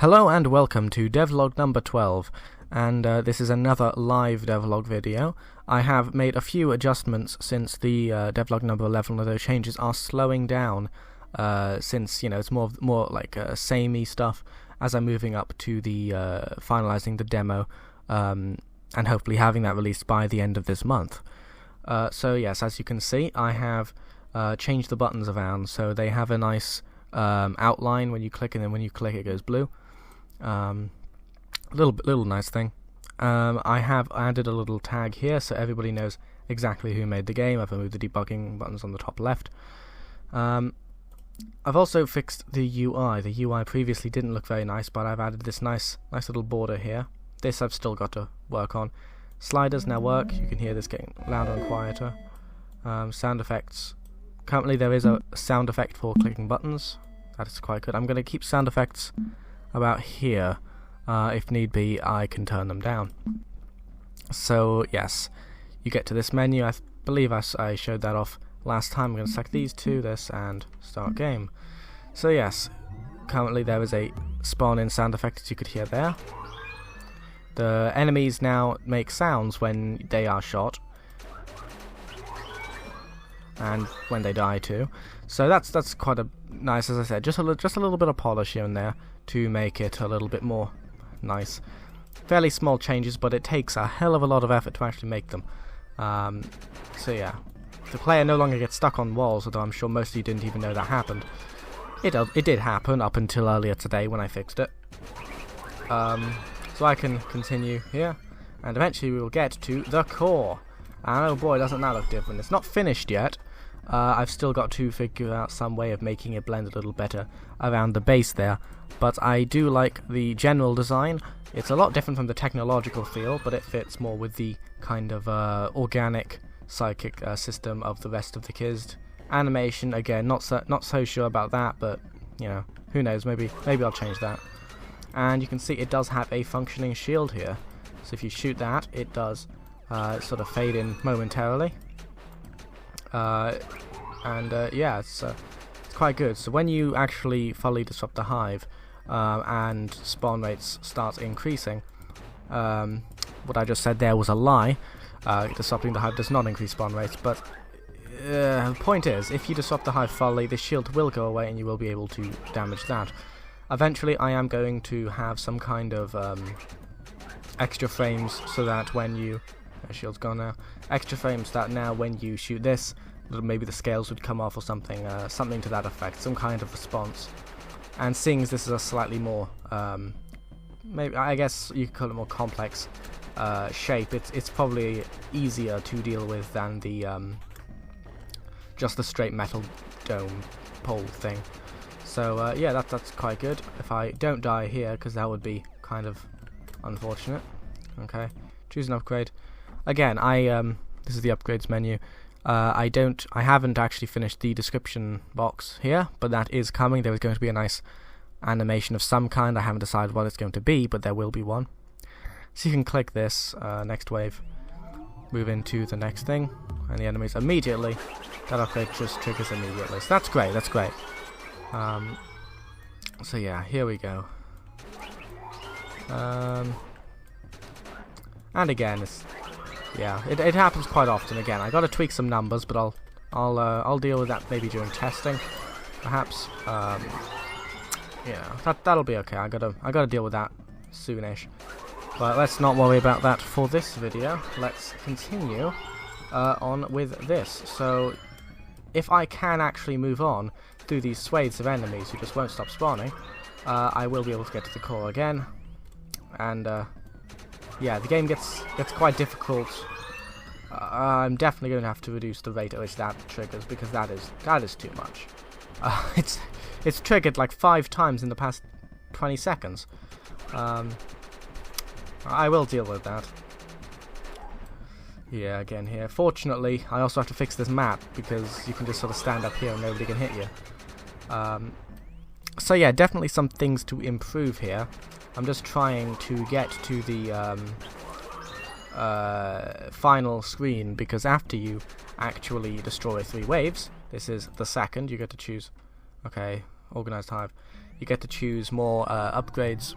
Hello and welcome to Devlog number 12, and this is another live Devlog video. I have made a few adjustments since the Devlog number 11, although changes are slowing down since, you know, it's more like samey stuff as I'm moving up to the finalizing the demo and hopefully having that released by the end of this month. So yes, as you can see, I have changed the buttons around so they have a nice outline when you click, and then when you click it goes blue. Little nice thing. I have added a little tag here so everybody knows exactly who made the game. I've removed the debugging buttons on the top left. I've also fixed the UI. The UI previously didn't look very nice, but I've added this nice little border here. This I've still got to work on. Sliders now work. You can hear this getting louder and quieter. Sound effects. Currently there is a sound effect for clicking buttons. That is quite good. I'm going to keep sound effects about here. If need be, I can turn them down. So yes, you get to this menu. I believe I showed that off last time. I'm going to select these two, this, and start game. So yes, currently there is a spawn-in sound effect, as you could hear there. The enemies now make sounds when they are shot, and when they die too. So that's quite a nice, as I said, just a little bit of polish here and there to make it a little bit more nice. Fairly small changes, but it takes a hell of a lot of effort to actually make them. So yeah, the player no longer gets stuck on walls, although I'm sure most of you didn't even know that happened. It did happen up until earlier today when I fixed it. So I can continue here, and eventually we will get to the core. And oh boy, doesn't that look different. It's not finished yet. I've still got to figure out some way of making it blend a little better around the base there, but I do like the general design. It's a lot different from the technological feel, but it fits more with the kind of organic psychic system of the rest of the Kyzt. Animation, again, not so sure about that, but you know, who knows, maybe I'll change that. And you can see it does have a functioning shield here, so if you shoot that, it does sort of fade in momentarily. Yeah, it's quite good. So when you actually fully disrupt the hive and spawn rates start increasing, what I just said there was a lie. Disrupting the hive does not increase spawn rates, but the point is, if you disrupt the hive fully, the shield will go away and you will be able to damage that. Eventually I am going to have some kind of extra frames so that when you... shield's gone now. Extra frames that now when you shoot this, maybe the scales would come off or something, something to that effect, some kind of response. And seeing as this is a slightly more, maybe I guess you could call it more complex shape, it's probably easier to deal with than the just the straight metal dome pole thing. So yeah, that's quite good. If I don't die here, because that would be kind of unfortunate. Okay, choose an upgrade. Again, this is the upgrades menu. I haven't actually finished the description box here, but that is coming. There is going to be a nice animation of some kind. I haven't decided what it's going to be, but there will be one. So you can click this, next wave, move into the next thing, and the enemies immediately, that upgrade just triggers immediately. So that's great, that's great. So yeah, here we go. And again, yeah, it happens quite often. Again, I got to tweak some numbers, but I'll deal with that maybe during testing, perhaps. Yeah, that'll be okay. I gotta deal with that soonish. But let's not worry about that for this video. Let's continue on with this. So, if I can actually move on through these swathes of enemies who just won't stop spawning, I will be able to get to the core again. And yeah, the game gets quite difficult. I'm definitely going to have to reduce the rate at which that triggers, because that is too much. It's triggered like 5 times in the past 20 seconds. I will deal with that. Yeah, again here. Fortunately, I also have to fix this map, because you can just sort of stand up here and nobody can hit you. So yeah, definitely some things to improve here. I'm just trying to get to the final screen, because after you actually destroy 3 waves, this is the second, you get to choose, okay, organized hive. you get to choose more upgrades.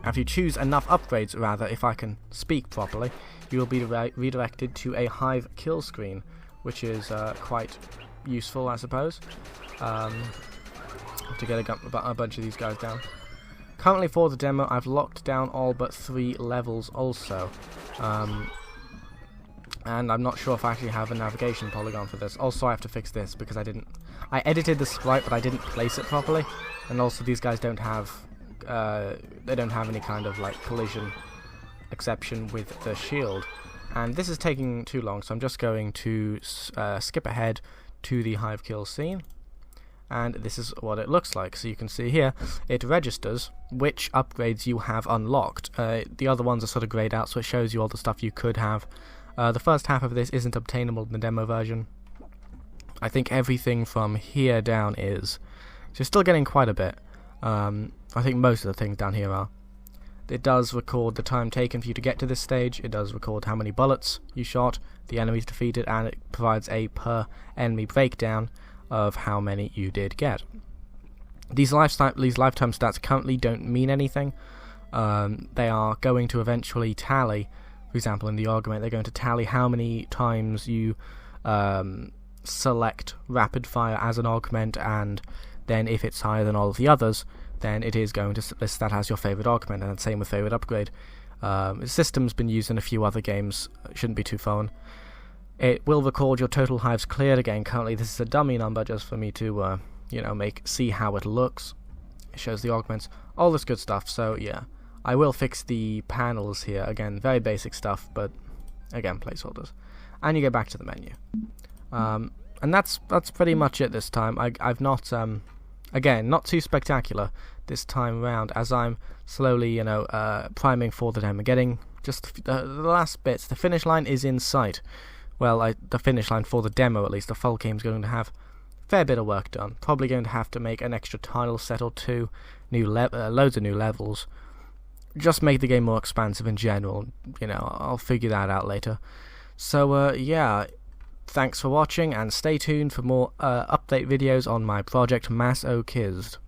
If you choose enough upgrades, rather, if I can speak properly, you will be redirected to a hive kill screen, which is quite useful, I suppose, to get a bunch of these guys down. Currently for the demo, I've locked down all but 3 levels also, and I'm not sure if I actually have a navigation polygon for this. Also, I have to fix this because I edited the sprite, but I didn't place it properly, and also these guys don't have any kind of like collision exception with the shield, and this is taking too long, so I'm just going to skip ahead to the hive kill scene, and this is what it looks like. So you can see here it registers which upgrades you have unlocked. The other ones are sort of grayed out, so it shows you all the stuff you could have. The first half of this isn't obtainable in the demo version. I think everything from here down is, so you're still getting quite a bit. I think most of the things down here are. It does record the time taken for you to get to this stage, it does record how many bullets you shot, the enemies defeated, and it provides a per enemy breakdown of how many you did get. These lifetime stats currently don't mean anything. They are going to eventually tally, for example in the argument, they're going to tally how many times you select rapid fire as an augment, and then if it's higher than all of the others, then it is going to list that as your favourite augment, and same with favourite upgrade. The system's been used in a few other games, it shouldn't be too foreign. It will record your total hives cleared. Again, currently this is a dummy number just for me to, see how it looks. It shows the augments, all this good stuff, so yeah. I will fix the panels here, again, very basic stuff, but again, placeholders. And you go back to the menu. And that's pretty much it this time. I've not, again, not too spectacular this time around, as I'm slowly, priming for the demo, getting just the last bits. The finish line is in sight. Well, the finish line for the demo, at least. The full game's going to have a fair bit of work done. Probably going to have to make an extra tile set or two, loads of new levels. Just make the game more expansive in general. I'll figure that out later. So, yeah. Thanks for watching, and stay tuned for more update videos on my project Kyzt.